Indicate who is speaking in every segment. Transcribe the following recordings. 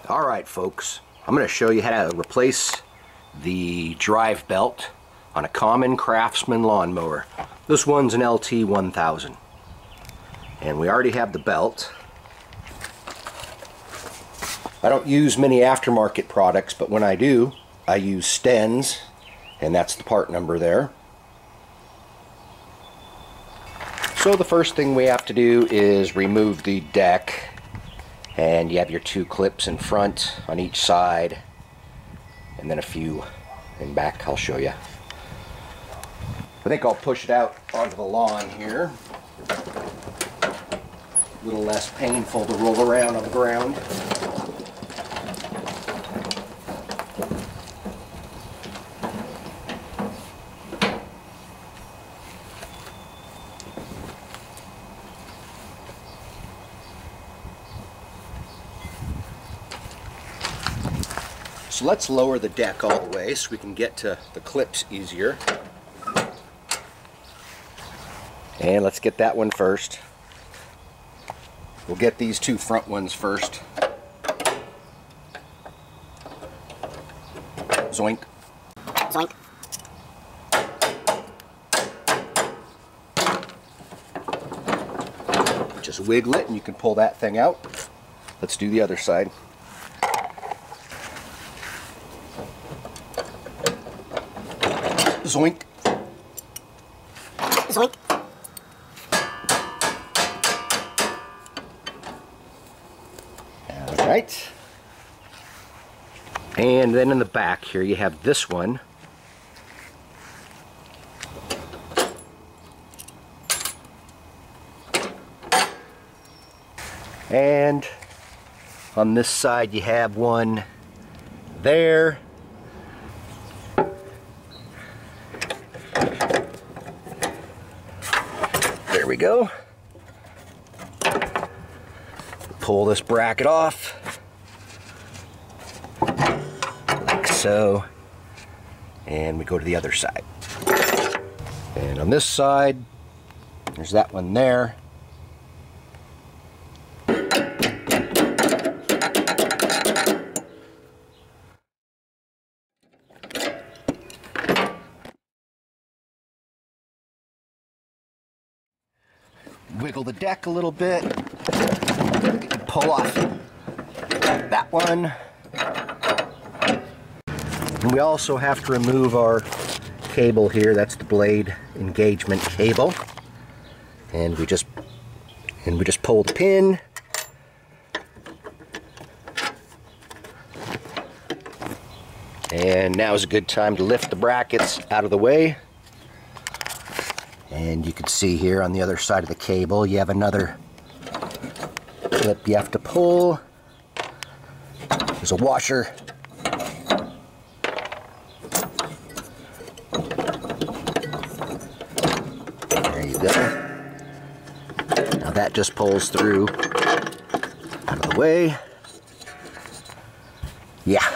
Speaker 1: Alright folks, I'm going to show you how to replace the drive belt on a common CRAFTSMAN lawnmower. This one's an LT 1000 and we already have the belt. I don't use many aftermarket products, but when I do, I use Stens, and that's the part number there. So the first thing we have to do is remove the deck. And you have your two clips in front on each side, and then a few in back. I'll show you. I think I'll push it out onto the lawn here. A little less painful to roll around on the ground. So let's lower the deck all the way so we can get to the clips easier. And let's get that one first. We'll get these two front ones first. Zoink.
Speaker 2: Zoink.
Speaker 1: Just wiggle it and you can pull that thing out. Let's do the other side. Zoink.
Speaker 2: Zoink.
Speaker 1: All right. And then in the back here you have this one. And on this side you have one there. There we go. Pull this bracket off, like so, and we go to the other side. And on this side, there's that one there. Wiggle the deck a little bit, pull off that one. And we also have to remove our cable here. That's the blade engagement cable. And we just pull the pin. And now is a good time to lift the brackets out of the way. And you can see here on the other side of the cable you have another clip you have to pull. There's a washer. There you go. Now that just pulls through out of the way. Yeah,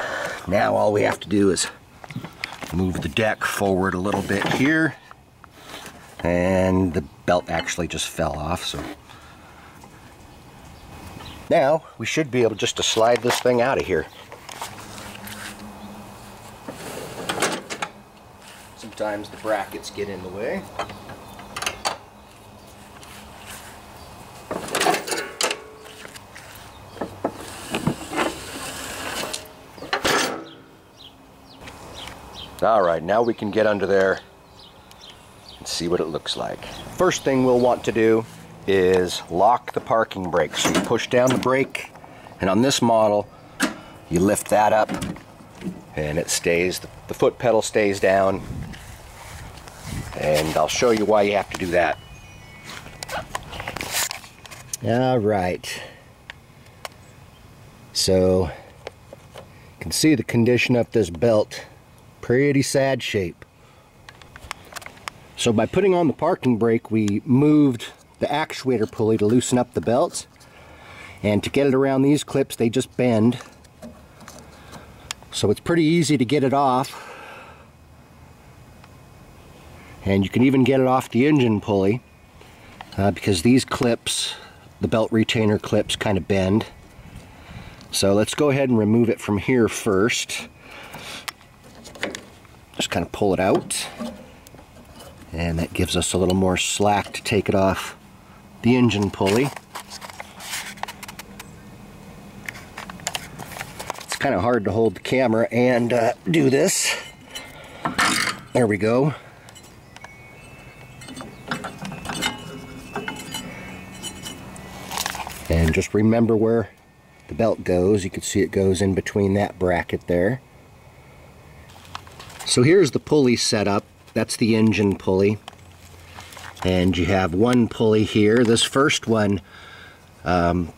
Speaker 1: now all we have to do is move the deck forward a little bit here. And the belt actually just fell off, so now we should be able just to slide this thing out of here. Sometimes the brackets get in the way. Alright, now we can get under there and see what it looks like. First thing we'll want to do is lock the parking brake. So you push down the brake, and on this model you lift that up and it stays, the foot pedal stays down, and I'll show you why you have to do that. Alright, so you can see the condition of this belt. Pretty sad shape. So by putting on the parking brake, we moved the actuator pulley to loosen up the belt, and to get it around these clips, they just bend. So it's pretty easy to get it off, and you can even get it off the engine pulley because these clips, the belt retainer clips, kind of bend. So let's go ahead and remove it from here first. Just kind of pull it out. And that gives us a little more slack to take it off the engine pulley. It's kind of hard to hold the camera and do this. There we go. And just remember where the belt goes. You can see it goes in between that bracket there. So here's the pulley setup. That's the engine pulley. And you have one pulley here. This first one, the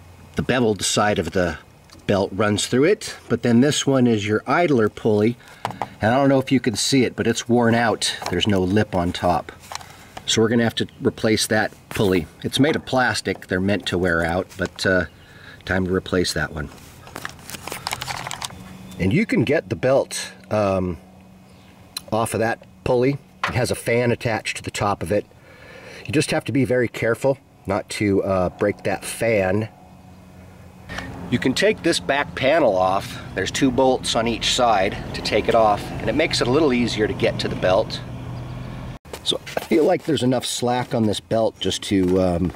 Speaker 1: beveled side of the belt runs through it, but then this one is your idler pulley. And I don't know if you can see it, but it's worn out. There's no lip on top. So we're going to have to replace that pulley. It's made of plastic. They're meant to wear out, but time to replace that one. And you can get the belt off of that pulley. It has a fan attached to the top of it. You just have to be very careful not to break that fan. You can take this back panel off. There's 2 bolts on each side to take it off, and it makes it a little easier to get to the belt. So I feel like there's enough slack on this belt just to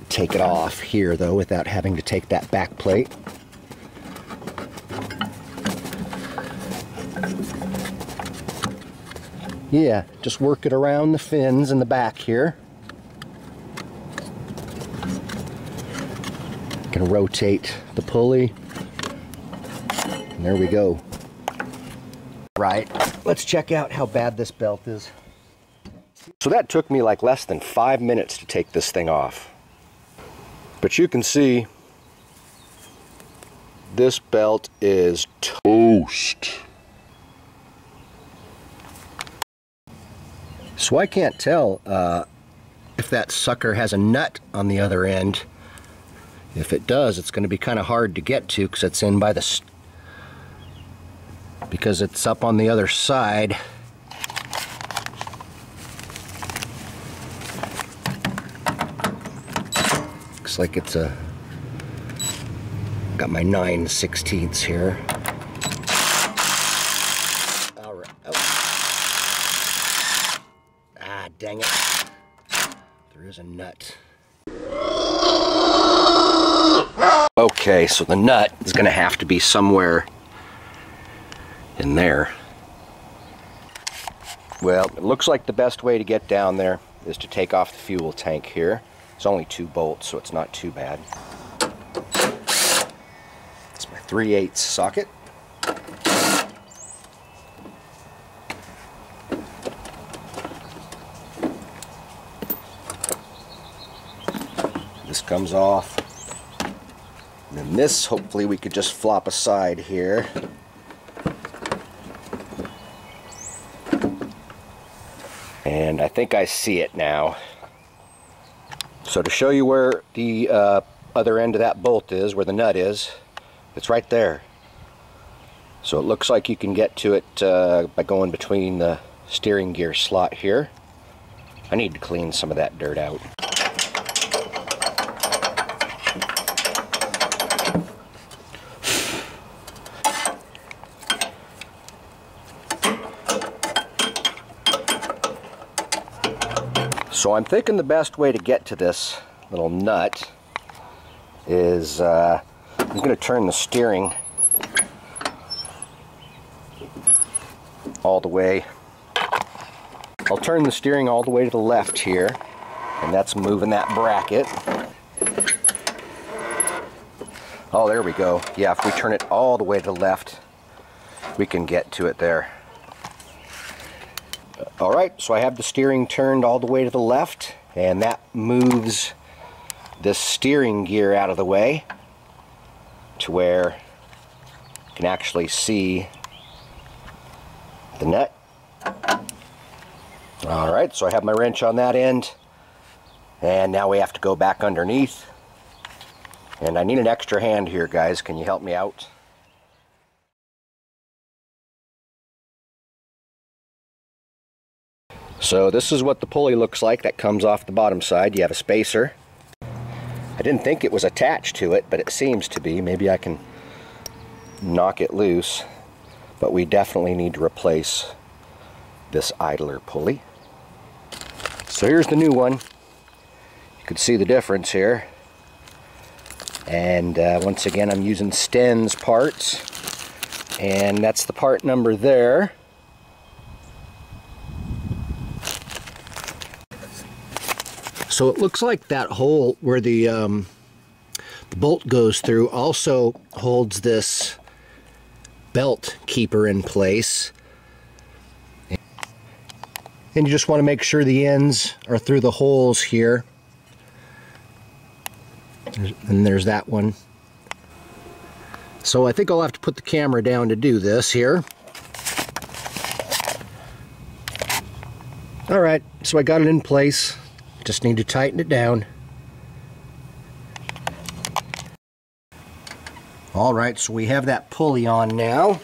Speaker 1: take it off here though without having to take that back plate. Yeah, just work it around the fins in the back here. Can rotate the pulley. And there we go. Right, let's check out how bad this belt is. So that took me like less than 5 minutes to take this thing off. But you can see this belt is toast. So I can't tell if that sucker has a nut on the other end. If it does, it's going to be kind of hard to get to because it's in by the because it's up on the other side. Looks like it's a got my 9/16 here. All right. Oh. Ah, dang it! There is a nut. Okay, so the nut is going to have to be somewhere in there. Well, it looks like the best way to get down there is to take off the fuel tank here. It's only 2 bolts, so it's not too bad. It's my 3/8 socket. This comes off. And then this, hopefully we could just flop aside here. And I think I see it now. So to show you where the other end of that bolt is, where the nut is, it's right there. So it looks like you can get to it by going between the steering gear slot here. I need to clean some of that dirt out. So I'm thinking the best way to get to this little nut is I'm going to turn the steering all the way. I'll turn the steering all the way to the left here, and that's moving that bracket. Oh, there we go. Yeah, if we turn it all the way to the left, we can get to it there. Alright, so I have the steering turned all the way to the left, and that moves this steering gear out of the way to where you can actually see the nut. Alright, so I have my wrench on that end, and now we have to go back underneath. And I need an extra hand here, guys. Can you help me out? So this is what the pulley looks like that comes off the bottom side. You have a spacer. I didn't think it was attached to it, but it seems to be. Maybe I can knock it loose. But we definitely need to replace this idler pulley. So here's the new one. You can see the difference here. And once again, I'm using Sten's parts. And that's the part number there. So it looks like that hole where the bolt goes through also holds this belt keeper in place. And you just want to make sure the ends are through the holes here. And there's that one. So I think I'll have to put the camera down to do this here. Alright, so I got it in place. Just need to tighten it down. Alright, so we have that pulley on now.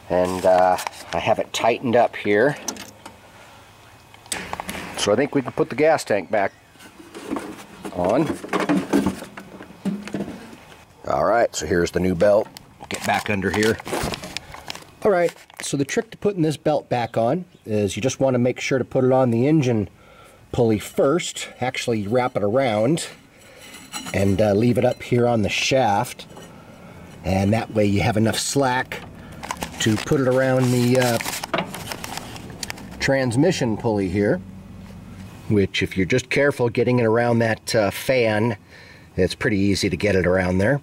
Speaker 1: And I have it tightened up here. So I think we can put the gas tank back on. Alright, so here's the new belt. Get back under here. Alright, so the trick to putting this belt back on is you just want to make sure to put it on the engine pulley first. Actually wrap it around and leave it up here on the shaft, and that way you have enough slack to put it around the transmission pulley here, which if you're just careful getting it around that fan, it's pretty easy to get it around there.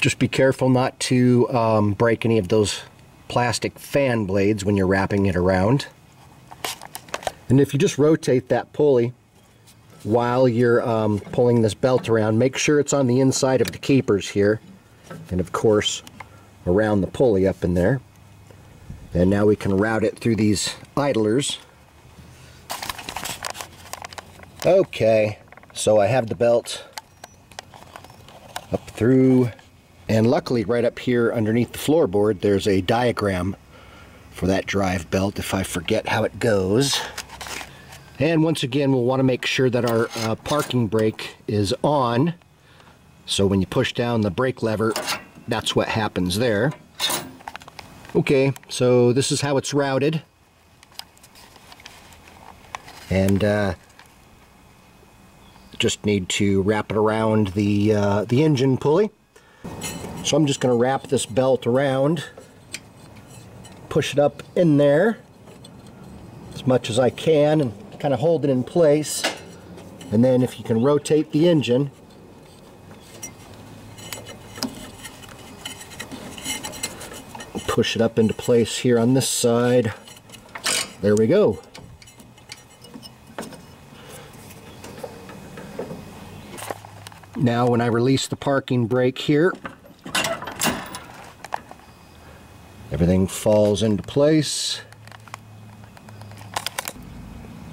Speaker 1: Just be careful not to break any of those plastic fan blades when you're wrapping it around. And if you just rotate that pulley while you're pulling this belt around, make sure it's on the inside of the keepers here, and of course around the pulley up in there. And now we can route it through these idlers. Okay, so I have the belt up through, and luckily right up here underneath the floorboard there's a diagram for that drive belt if I forget how it goes. And once again, we'll want to make sure that our parking brake is on. So when you push down the brake lever, that's what happens there. Okay, so this is how it's routed. And just need to wrap it around the engine pulley. So I'm just going to wrap this belt around, push it up in there as much as I can, and kind of hold it in place. And then if you can rotate the engine, push it up into place here on this side. There we go. Now when I release the parking brake here, everything falls into place.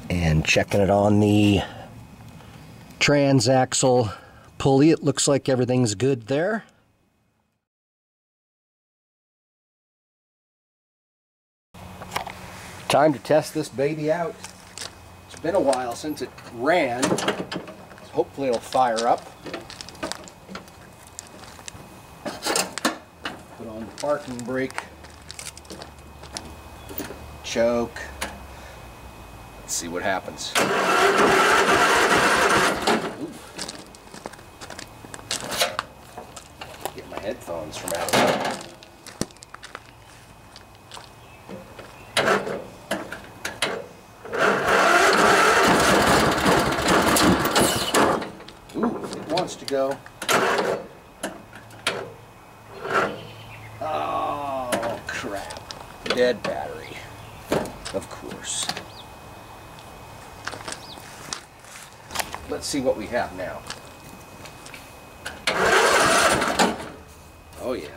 Speaker 1: And checking it on the transaxle pulley, it looks like everything's good there. Time to test this baby out. It's been a while since it ran, so hopefully it'll fire up. Put on the parking brake, choke. Let's see what happens. Ooh. Get my headphones from out of there. Ooh, it wants to go. Oh, crap. Dead battery. Of course. Let's see what we have now. Oh yeah.